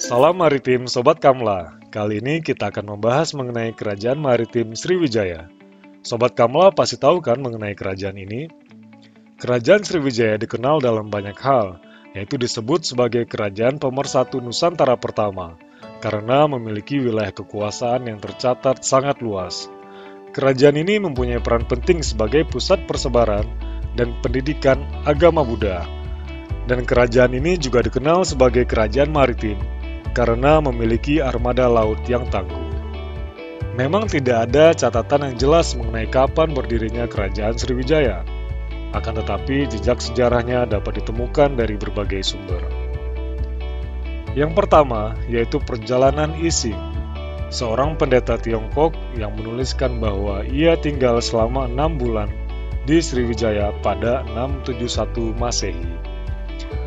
Salam Maritim Sobat Kamla. Kali ini kita akan membahas mengenai Kerajaan Maritim Sriwijaya. Sobat Kamla pasti tahu kan mengenai kerajaan ini? Kerajaan Sriwijaya dikenal dalam banyak hal, yaitu disebut sebagai Kerajaan Pemersatu Nusantara pertama, karena memiliki wilayah kekuasaan yang tercatat sangat luas. Kerajaan ini mempunyai peran penting sebagai pusat persebaran dan pendidikan agama Buddha. Dan kerajaan ini juga dikenal sebagai kerajaan maritim, karena memiliki armada laut yang tangguh. Memang tidak ada catatan yang jelas mengenai kapan berdirinya Kerajaan Sriwijaya. Akan tetapi, jejak sejarahnya dapat ditemukan dari berbagai sumber. Yang pertama, yaitu perjalanan Ising, seorang pendeta Tiongkok yang menuliskan bahwa ia tinggal selama 6 bulan di Sriwijaya pada 671 Masehi.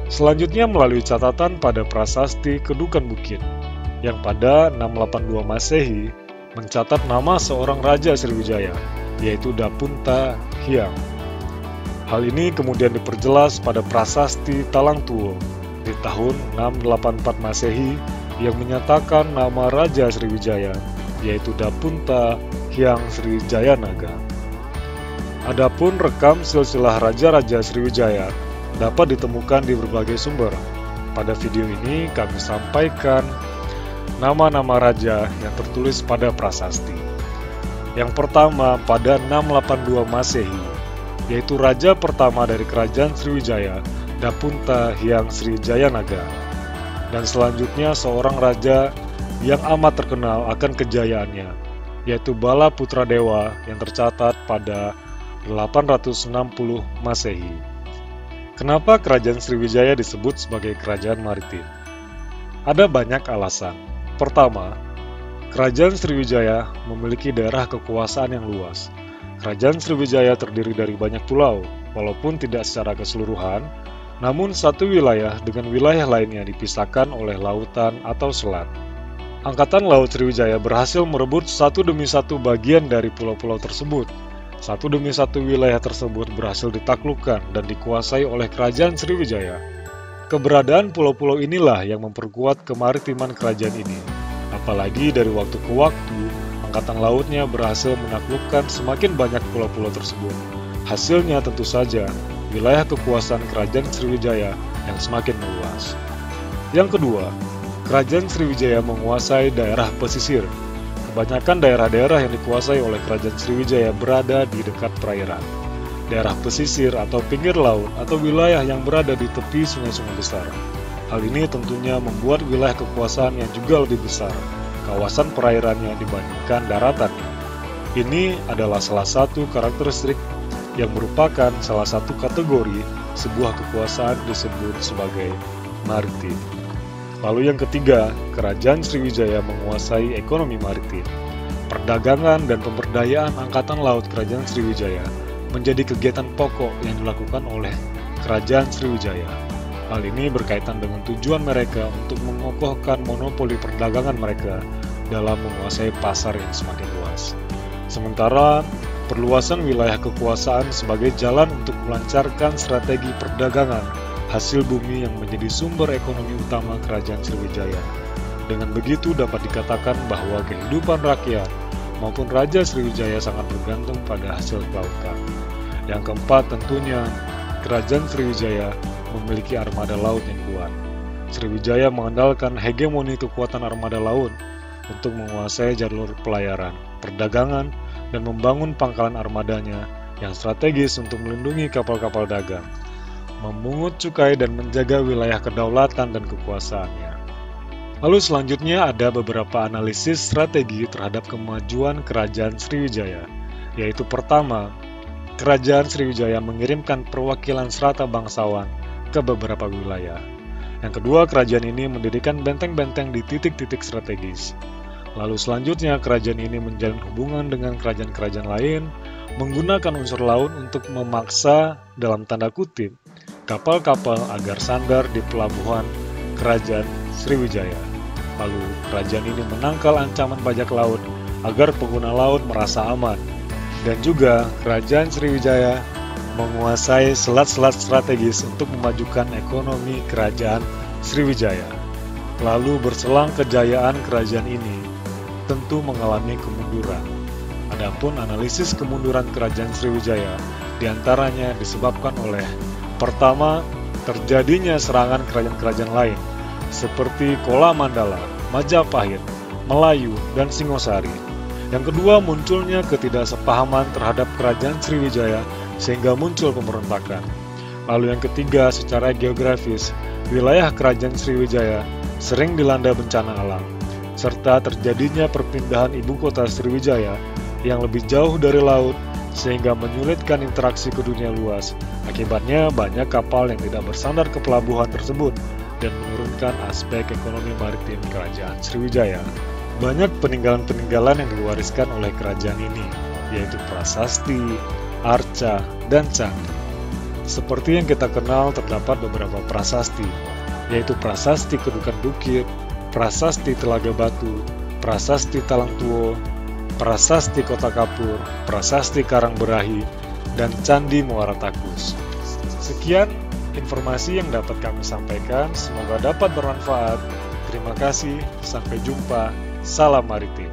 Selanjutnya melalui catatan pada prasasti Kedukan Bukit, yang pada 682 Masehi mencatat nama seorang raja Sriwijaya, yaitu Dapunta Hyang. Hal ini kemudian diperjelas pada prasasti Talang Tuo di tahun 684 Masehi yang menyatakan nama raja Sriwijaya, yaitu Dapunta Hyang Srijayanaga. Adapun rekam silsilah raja-raja Sriwijaya dapat ditemukan di berbagai sumber. Pada video ini kami sampaikan nama-nama raja yang tertulis pada prasasti. Yang pertama pada 682 Masehi, yaitu raja pertama dari kerajaan Sriwijaya, Dapunta Hyang Srijayanaga. Dan selanjutnya seorang raja yang amat terkenal akan kejayaannya, yaitu Bala Putra Dewa yang tercatat pada 860 Masehi. Kenapa Kerajaan Sriwijaya disebut sebagai kerajaan maritim? Ada banyak alasan. Pertama, Kerajaan Sriwijaya memiliki daerah kekuasaan yang luas. Kerajaan Sriwijaya terdiri dari banyak pulau, walaupun tidak secara keseluruhan, namun satu wilayah dengan wilayah lainnya dipisahkan oleh lautan atau selat. Angkatan Laut Sriwijaya berhasil merebut satu demi satu bagian dari pulau-pulau tersebut. Satu demi satu wilayah tersebut berhasil ditaklukkan dan dikuasai oleh Kerajaan Sriwijaya. Keberadaan pulau-pulau inilah yang memperkuat kemaritiman kerajaan ini. Apalagi dari waktu ke waktu, Angkatan Lautnya berhasil menaklukkan semakin banyak pulau-pulau tersebut. Hasilnya tentu saja, wilayah kekuasaan Kerajaan Sriwijaya yang semakin meluas. Yang kedua, Kerajaan Sriwijaya menguasai daerah pesisir. Kebanyakan daerah-daerah yang dikuasai oleh Kerajaan Sriwijaya berada di dekat perairan. Daerah pesisir atau pinggir laut atau wilayah yang berada di tepi sungai-sungai besar. Hal ini tentunya membuat wilayah kekuasaan yang juga lebih besar, kawasan perairannya dibandingkan daratannya. Ini adalah salah satu karakteristik yang merupakan salah satu kategori sebuah kekuasaan disebut sebagai maritim. Lalu yang ketiga, Kerajaan Sriwijaya menguasai ekonomi maritim. Perdagangan dan pemberdayaan Angkatan Laut Kerajaan Sriwijaya menjadi kegiatan pokok yang dilakukan oleh Kerajaan Sriwijaya. Hal ini berkaitan dengan tujuan mereka untuk mengokohkan monopoli perdagangan mereka dalam menguasai pasar yang semakin luas. Sementara, perluasan wilayah kekuasaan sebagai jalan untuk melancarkan strategi perdagangan hasil bumi yang menjadi sumber ekonomi utama Kerajaan Sriwijaya. Dengan begitu dapat dikatakan bahwa kehidupan rakyat maupun Raja Sriwijaya sangat bergantung pada hasil kelautan. Yang keempat tentunya, Kerajaan Sriwijaya memiliki armada laut yang kuat. Sriwijaya mengandalkan hegemoni kekuatan armada laut untuk menguasai jalur pelayaran, perdagangan, dan membangun pangkalan armadanya yang strategis untuk melindungi kapal-kapal dagang, memungut cukai dan menjaga wilayah kedaulatan dan kekuasaannya. Lalu selanjutnya ada beberapa analisis strategi terhadap kemajuan Kerajaan Sriwijaya, yaitu pertama, Kerajaan Sriwijaya mengirimkan perwakilan serata bangsawan ke beberapa wilayah. Yang kedua, kerajaan ini mendirikan benteng-benteng di titik-titik strategis. Lalu selanjutnya, kerajaan ini menjalin hubungan dengan kerajaan-kerajaan lain, menggunakan unsur laut untuk memaksa, dalam tanda kutip, kapal-kapal agar sandar di pelabuhan Kerajaan Sriwijaya. Lalu, kerajaan ini menangkal ancaman bajak laut agar pengguna laut merasa aman. Dan juga, Kerajaan Sriwijaya menguasai selat-selat strategis untuk memajukan ekonomi Kerajaan Sriwijaya. Lalu berselang kejayaan kerajaan ini tentu mengalami kemunduran. Adapun analisis kemunduran kerajaan Sriwijaya diantaranya disebabkan oleh: pertama, terjadinya serangan kerajaan-kerajaan lain seperti Kola Mandala, Majapahit, Melayu, dan Singosari. Yang kedua, munculnya ketidaksepahaman terhadap kerajaan Sriwijaya sehingga muncul pemberontakan. Lalu yang ketiga, secara geografis, wilayah kerajaan Sriwijaya sering dilanda bencana alam, serta terjadinya perpindahan ibu kota Sriwijaya yang lebih jauh dari laut sehingga menyulitkan interaksi ke dunia luas. Akibatnya banyak kapal yang tidak bersandar ke pelabuhan tersebut dan menurunkan aspek ekonomi maritim kerajaan Sriwijaya. Banyak peninggalan-peninggalan yang diwariskan oleh kerajaan ini, yaitu prasasti, arca, dan candi. Seperti yang kita kenal, terdapat beberapa prasasti, yaitu prasasti Kedukan Bukit, prasasti Telaga Batu, prasasti Talang Tuo, prasasti Kota Kapur, prasasti Karangberahi, dan Candi Muara Takus. Sekian informasi yang dapat kami sampaikan, semoga dapat bermanfaat. Terima kasih, sampai jumpa, salam maritim.